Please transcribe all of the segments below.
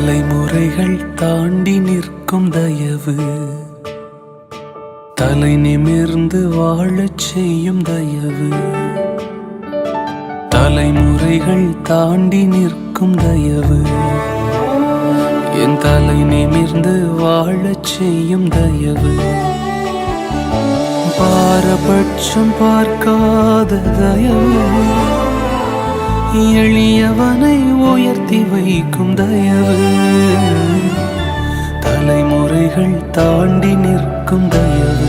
தலைமுறைகள் தாண்டி நிற்கும் தயவு, தலை நிமிர்ந்து வாழச் செய்யும் தயவு. தலைமுறைகள் தாண்டி நிற்கும் தயவு, என் தலை நிமிர்ந்து வாழச் செய்யும் தயவு. பாரபட்சம் பார்க்காத தயவு, எளியவனை உயர்த்தி வைக்கும் தயவு. தலைமுறைகள் தாண்டி நிற்கும் தயவு.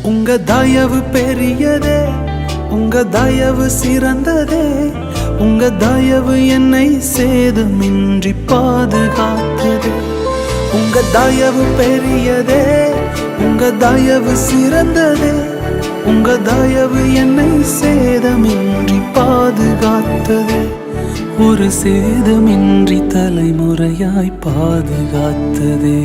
உங்க தயவு பெரியதே, உங்க தயவு சிறந்ததே. உங்க தயவு என்னை சேதமின்றி பாதுகாத்தது. உங்க தயவு பெரியதே, உங்க தயவு சிறந்ததே. உங்க தயவு என்னை சேதமின்றி பாதுகாத்தது. ஒரு சேதமின்றி தலைமுறையாய் பாதுகாத்ததே.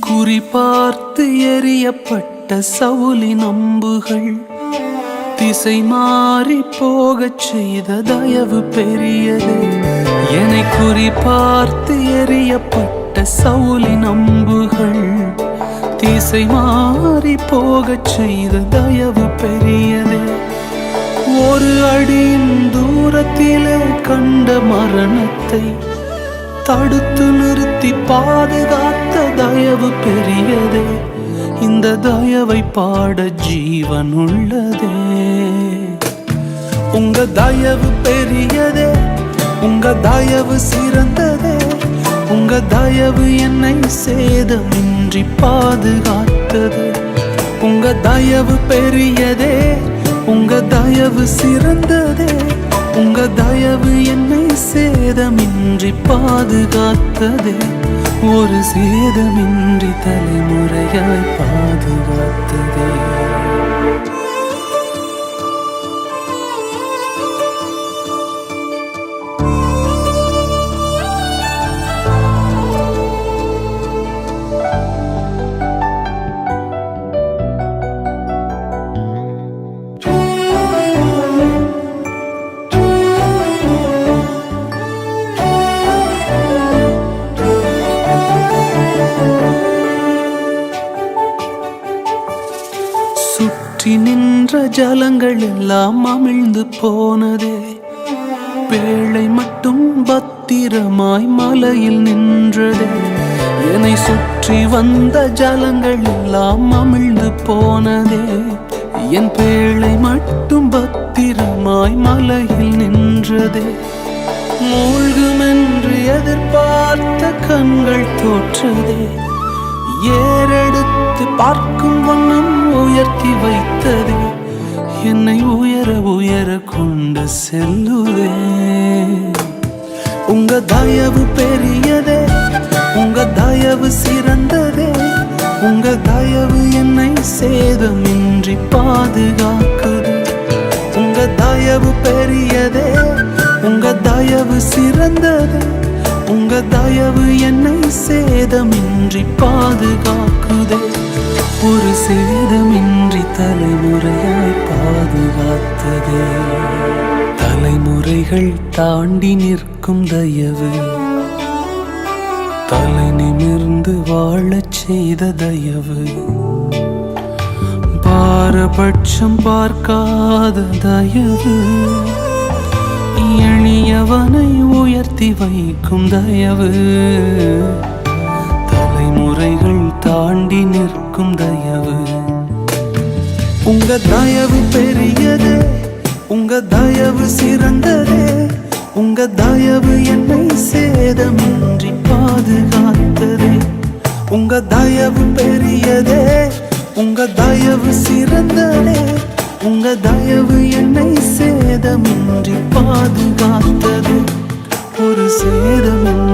குறிபார்த்து எறியப்பட்ட சவுலின் அம்புகள் திசை மாறி போகச் செய்த தயவு பெரியது. என்னை குறிபார்த்து எறியப்பட்ட சவுலின் அம்புகள் திசை மாறி போகச் செய்த தயவு பெரியது. ஒரு அடியின் தூரத்திலே கண்ட மரணத்தை தடுத்து நிறுத்தி பாதுகாத்த தயவு பெரியதே. இந்த தயவை பாட ஜீவன் உள்ளதே. உங்க தயவு பெரியதே, உங்க தயவு சிறந்ததே. உங்க தயவு என்னை சேதமின்றி பாதுகாத்தது. உங்க தயவு பெரியதே, உங்க தயவு சிறந்ததே. உங்க தயவு என்னை சேதமின்றி பாதுகாத்ததே. ஒரு சேதமின்றி தலைமுறையாய் பாதுகாத்ததே. சுற்றி நின்ற ஜலங்கள் எல்லாம் அமிழ்ந்து போனதே. பேழை மட்டும் பத்திரமாய் மலையில் நின்றதே. என்னை சுற்றி வந்த ஜலங்கள் எல்லாம் அமிழ்ந்து போனதே. என் பேழை மட்டும் பத்திரமாய் மலையில் நின்றதே. மூழ்குமென்று எதிர்பார்த்த கண்கள் தோற்றதே. ஏறெடுத்து பார்க்கும் வண்ணம் உயர்த்தி வைத்ததே. என்னை உயர உயர கொண்டு செல்லுதே. உங்க தயவு பெரியதே, உங்க தயவு சிறந்ததே. உங்க தயவு என்னை சேதமின்றி பாதுகாக்குது. உங்க தயவு பெரியதே, உங்க தயவு சிறந்ததே. உங்க தயவு என்னை சேதமின்றி பாதுகாக்குதே. ஒரு சேதமின்றி தலைமுறையாய் பாதுகாத்ததே. தலைமுறைகள் தாண்டி நிற்கும் தயவு, தலை நிமிர்ந்து வாழச் செய்த தயவு. பாரபட்சம் பார்க்காத தயவு, எளியவனை உயர்த்தி வைக்கும் தயவு. தலைமுறைகள் தாண்டி நிற்கும் தயவு. உங்க தயவு பெரியதே, உங்க தயவு சிறந்ததே. உங்க தயவு என்னை சேதமின்றி பாதுகாத்ததே. உங்க தயவு பெரியதே, உங்க தயவு சிறந்ததே. உங்க தயவு என்னை சேதமின்றி பாதுகாத்தது. ஒரு சேதமின்றி